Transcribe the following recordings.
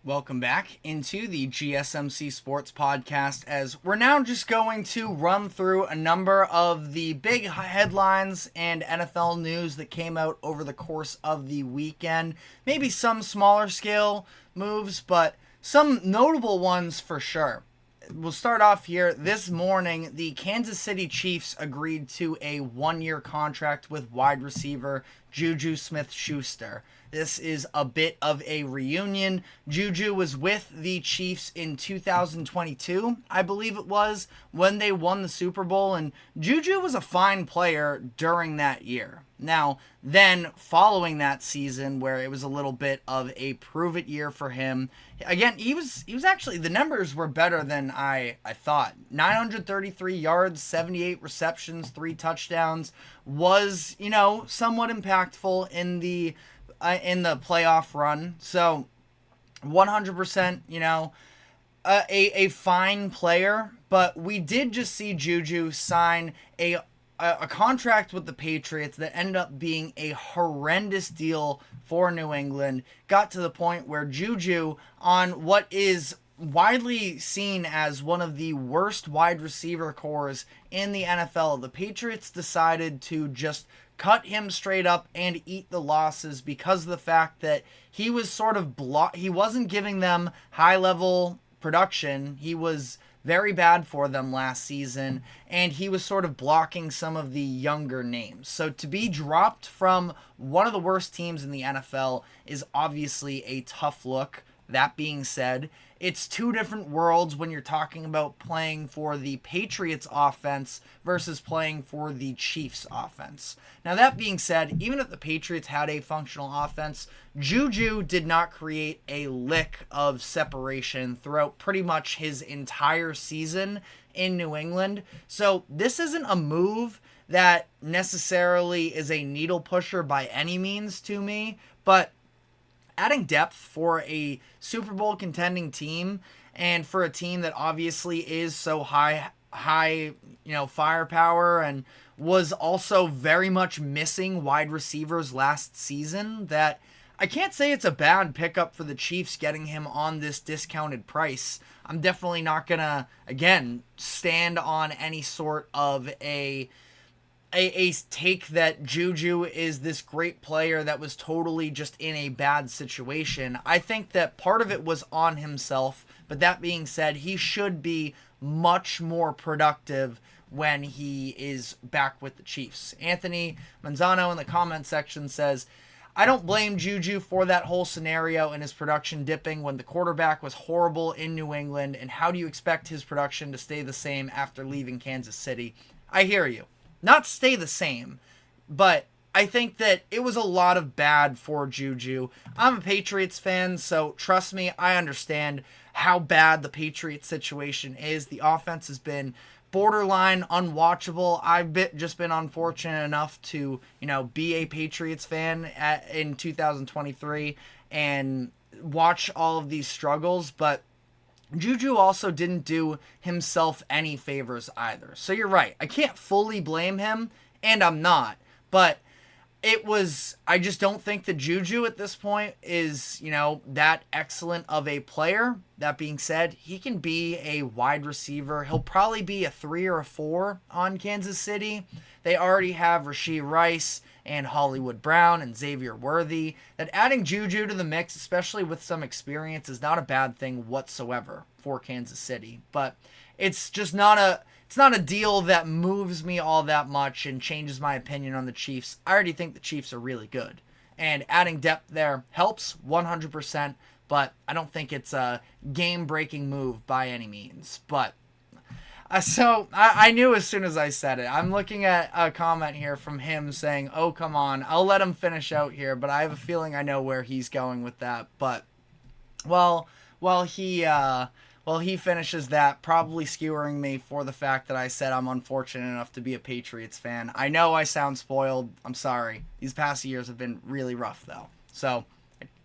Welcome back into the GSMC Sports Podcast, as we're now just going to run through a number of the big headlines and NFL news that came out over the course of the weekend. Maybe some smaller scale moves, but some notable ones for sure. We'll start off here. This morning, the Kansas City Chiefs agreed to a one-year contract with wide receiver JuJu Smith-Schuster. This is a bit of a reunion. JuJu was with the Chiefs in 2022, I believe it was, when they won the Super Bowl, and JuJu was a fine player during that year. Now, then following that season, where it was a little bit of a prove-it year for him, again, he was actually, the numbers were better than I thought. 933 yards, 78 receptions, 3 touchdowns, was, somewhat impactful in the playoff run. So 100%, a fine player, but we did just see JuJu sign a contract with the Patriots that ended up being a horrendous deal for New England. Got to the point where JuJu, on what is widely seen as one of the worst wide receiver cores in the NFL, the Patriots decided to just cut him straight up and eat the losses because of the fact that he was sort of he wasn't giving them high level production. He was very bad for them last season, and he was sort of blocking some of the younger names. So to be dropped from one of the worst teams in the NFL is obviously a tough look. That being said, it's two different worlds when you're talking about playing for the Patriots offense versus playing for the Chiefs offense. Now, that being said, even if the Patriots had a functional offense, JuJu did not create a lick of separation throughout pretty much his entire season in New England. So this isn't a move that necessarily is a needle pusher by any means to me, but adding depth for a Super Bowl contending team, and for a team that obviously is so high, firepower, and was also very much missing wide receivers last season, that I can't say it's a bad pickup for the Chiefs getting him on this discounted price. I'm definitely not gonna, again, stand on any sort of a take that JuJu is this great player that was totally just in a bad situation. I think that part of it was on himself, but that being said, he should be much more productive when he is back with the Chiefs. Anthony Manzano in the comment section says, I don't blame JuJu for that whole scenario and his production dipping when the quarterback was horrible in New England, and how do you expect his production to stay the same after leaving Kansas City? I hear you. Not stay the same, but I think that it was a lot of bad for JuJu. I'm a Patriots fan, so trust me, I understand how bad the Patriots situation is. The offense has been borderline unwatchable. I've just been unfortunate enough to, be a Patriots fan in 2023 and watch all of these struggles, but JuJu also didn't do himself any favors either. So you're right. I can't fully blame him, and I'm not. But I just don't think that JuJu at this point is, that excellent of a player. That being said, he can be a wide receiver. He'll probably be a 3 or a 4 on Kansas City. They already have Rashee Rice and Hollywood Brown and Xavier Worthy. That adding JuJu to the mix, especially with some experience, is not a bad thing whatsoever for Kansas City. But it's just not a deal that moves me all that much and changes my opinion on the Chiefs. I already think the Chiefs are really good, and adding depth there helps 100%, but I don't think it's a game-breaking move by any means. But so I knew as soon as I said it. I'm looking at a comment here from him saying, oh, come on. I'll let him finish out here, but I have a feeling I know where he's going with that. But, while he finishes that, probably skewering me for the fact that I said I'm unfortunate enough to be a Patriots fan. I know I sound spoiled. I'm sorry. These past years have been really rough, though. So,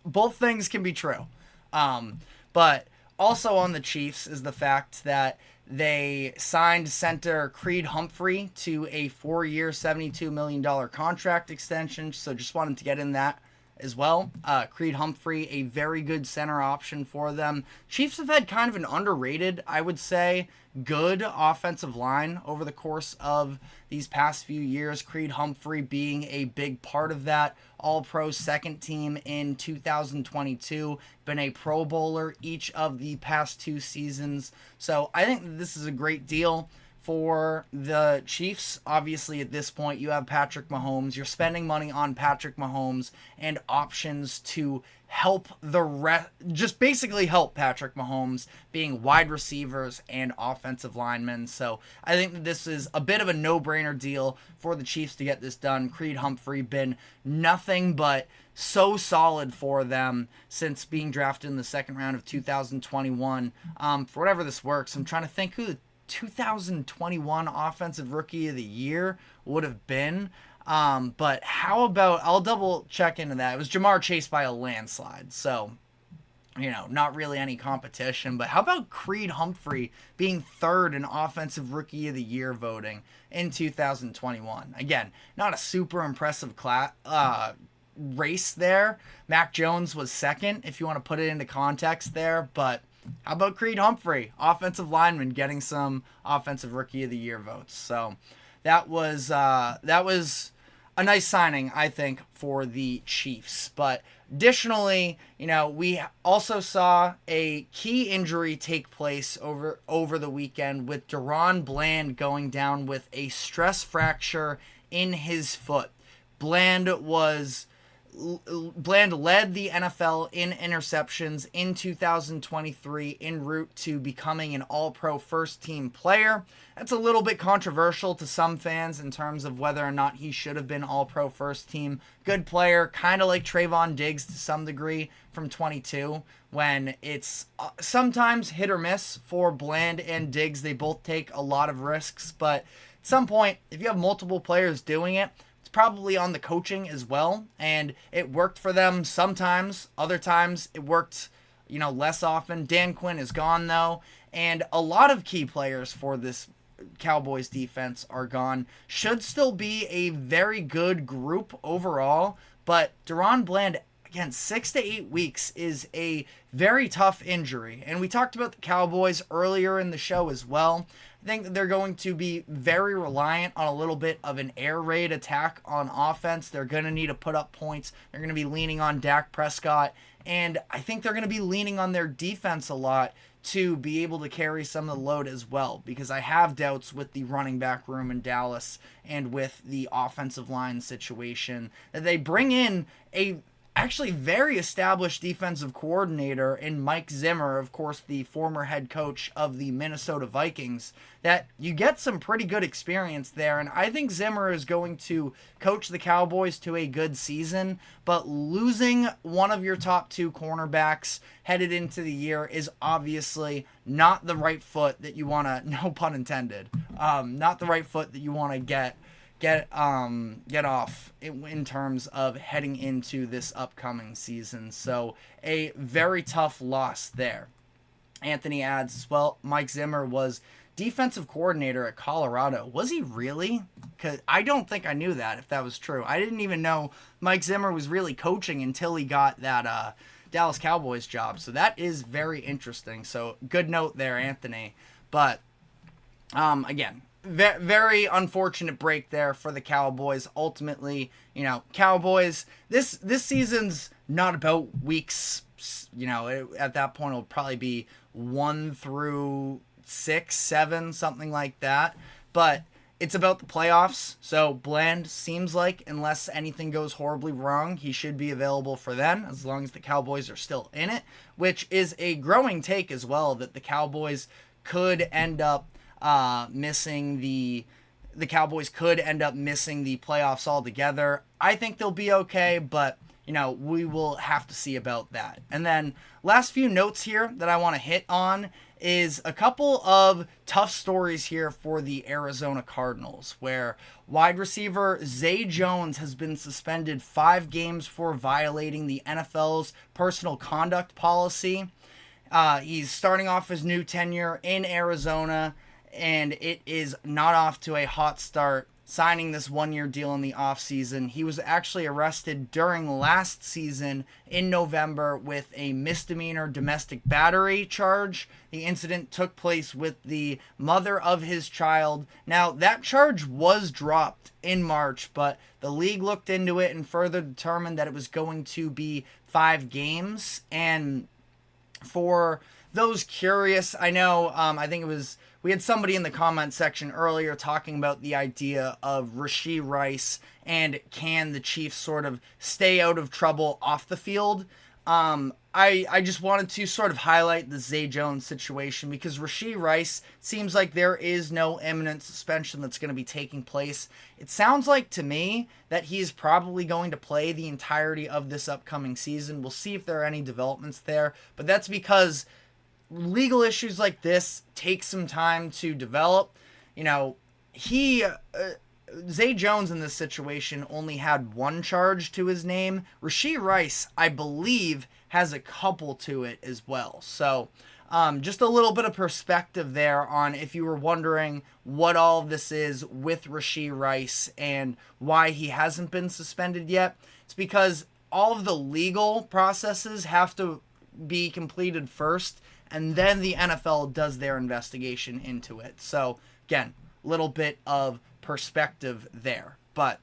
both things can be true. But also on the Chiefs is the fact that they signed center Creed Humphrey to a 4-year, $72 million contract extension. So just wanted to get in that as well. Creed Humphrey, a very good center option for them. Chiefs have had kind of an underrated, I would say, good offensive line over the course of these past few years. Creed Humphrey being a big part of that. All-Pro second team in 2022. Been a Pro Bowler each of the past 2 seasons. So I think this is a great deal for the Chiefs. Obviously, at this point, you have Patrick Mahomes. You're spending money on Patrick Mahomes and options to help just basically help Patrick Mahomes, being wide receivers and offensive linemen. So I think that this is a bit of a no-brainer deal for the Chiefs to get this done. Creed Humphrey been nothing but so solid for them since being drafted in the second round of 2021. For whatever this works, I'm trying to think who the 2021 Offensive Rookie of the Year would have been. But how about, I'll double check into that. It was Jamar Chase by a landslide. So, not really any competition. But how about Creed Humphrey being third in Offensive Rookie of the Year voting in 2021? Again, not a super impressive race there. Mac Jones was second, if you want to put it into context there. But how about Creed Humphrey, offensive lineman, getting some Offensive Rookie of the Year votes? So that was a nice signing, I think, for the Chiefs. But additionally, we also saw a key injury take place over the weekend with DaRon Bland going down with a stress fracture in his foot. Bland led the NFL in interceptions in 2023 en route to becoming an All-Pro first-team player. That's a little bit controversial to some fans in terms of whether or not he should have been All-Pro first-team. Good player, kind of like Trayvon Diggs to some degree from 22, when it's sometimes hit or miss for Bland and Diggs. They both take a lot of risks, but at some point, if you have multiple players doing it, probably on the coaching as well, and it worked for them sometimes. Other times it worked less often. Dan Quinn is gone though, and a lot of key players for this Cowboys defense are gone. Should still be a very good group overall, but DaRon Bland, again, 6 to 8 weeks is a very tough injury, and we talked about the Cowboys earlier in the show as well. I think that they're going to be very reliant on a little bit of an air raid attack on offense. They're going to need to put up points. They're going to be leaning on Dak Prescott. And I think they're going to be leaning on their defense a lot to be able to carry some of the load as well. Because I have doubts with the running back room in Dallas and with the offensive line situation that they bring in a actually very established defensive coordinator in Mike Zimmer, of course, the former head coach of the Minnesota Vikings, that you get some pretty good experience there. And I think Zimmer is going to coach the Cowboys to a good season, but losing one of your top 2 cornerbacks headed into the year is obviously not the right foot that you want to, no pun intended, not the right foot that you want to get off in terms of heading into this upcoming season. So a very tough loss there. Anthony adds as well, Mike Zimmer was defensive coordinator at Colorado. Was he really? Because I don't think I knew that, if that was true. I didn't even know Mike Zimmer was really coaching until he got that Dallas Cowboys job. So that is very interesting. So good note there, Anthony. But again, very unfortunate break there for the Cowboys. Ultimately, Cowboys, this season's not about weeks, at that point it'll probably be 1 through 6, 7, something like that. But it's about the playoffs. So Bland seems like, unless anything goes horribly wrong, he should be available for then, as long as the Cowboys are still in it, which is a growing take as well, that the Cowboys could end up missing the Cowboys could end up missing the playoffs altogether. I think they'll be okay, but we will have to see about that. And then last few notes here that I want to hit on is a couple of tough stories here for the Arizona Cardinals, where wide receiver Zay Jones has been suspended 5 games for violating the NFL's personal conduct policy. He's starting off his new tenure in Arizona, and it is not off to a hot start signing this 1-year deal in the offseason. He was actually arrested during last season in November with a misdemeanor domestic battery charge. The incident took place with the mother of his child. Now, that charge was dropped in March, but the league looked into it and further determined that it was going to be 5 games. And for those curious, I know, I think it was, we had somebody in the comment section earlier talking about the idea of Rashee Rice and can the Chiefs sort of stay out of trouble off the field. I just wanted to sort of highlight the Zay Jones situation because Rashee Rice seems like there is no imminent suspension that's going to be taking place. It sounds like to me that he's probably going to play the entirety of this upcoming season. We'll see if there are any developments there, but that's because legal issues like this take some time to develop. You know, Zay Jones in this situation only had 1 charge to his name. Rashee Rice, I believe, has a couple to it as well. So just a little bit of perspective there on if you were wondering what all of this is with Rashee Rice and why he hasn't been suspended yet. It's because all of the legal processes have to be completed first, and then the NFL does their investigation into it. So, again, a little bit of perspective there. But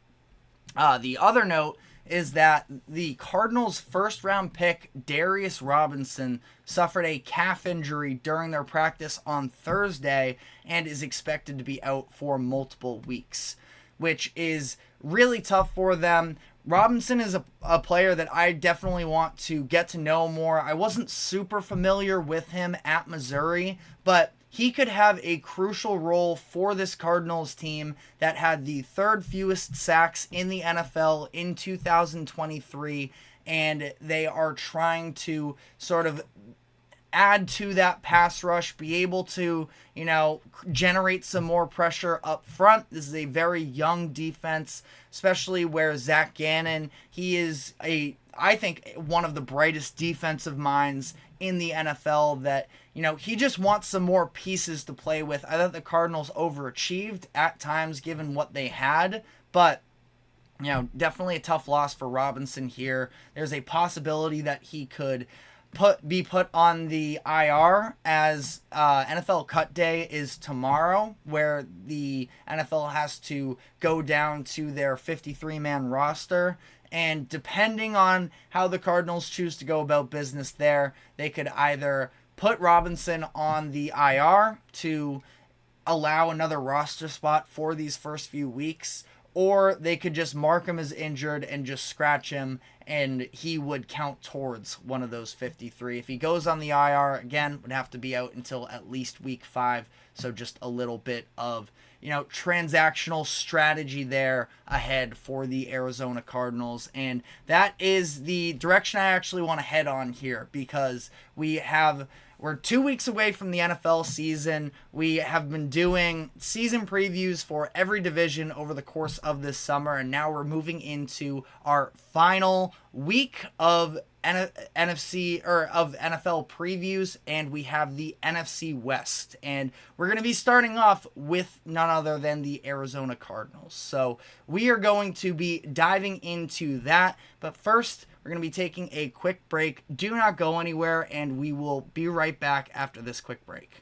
the other note is that the Cardinals' first-round pick, Darius Robinson, suffered a calf injury during their practice on Thursday and is expected to be out for multiple weeks, which is really tough for them. Robinson is a player that I definitely want to get to know more. I wasn't super familiar with him at Missouri, but he could have a crucial role for this Cardinals team that had the 3rd fewest sacks in the NFL in 2023, and they are trying to sort of add to that pass rush, be able to, generate some more pressure up front. This is a very young defense, especially where Zach Gannon, he is I think one of the brightest defensive minds in the NFL that, he just wants some more pieces to play with. I thought the Cardinals overachieved at times given what they had, but definitely a tough loss for Robinson here. There's a possibility that he could be put on the IR as NFL cut day is tomorrow, where the NFL has to go down to their 53-man roster. And depending on how the Cardinals choose to go about business there, they could either put Robinson on the IR to allow another roster spot for these first few weeks, or they could just mark him as injured and just scratch him, and he would count towards one of those 53. If he goes on the IR, again, would have to be out until at least week 5, so just a little bit of, transactional strategy there ahead for the Arizona Cardinals, and that is the direction I actually want to head on here, because we're 2 weeks away from the NFL season. We have been doing season previews for every division over the course of this summer, and now we're moving into our final week of NFC or of NFL previews, and we have the NFC West, and we're going to be starting off with none other than the Arizona Cardinals. So we are going to be diving into that, but first we're going to be taking a quick break. Do not go anywhere, and we will be right back after this quick break.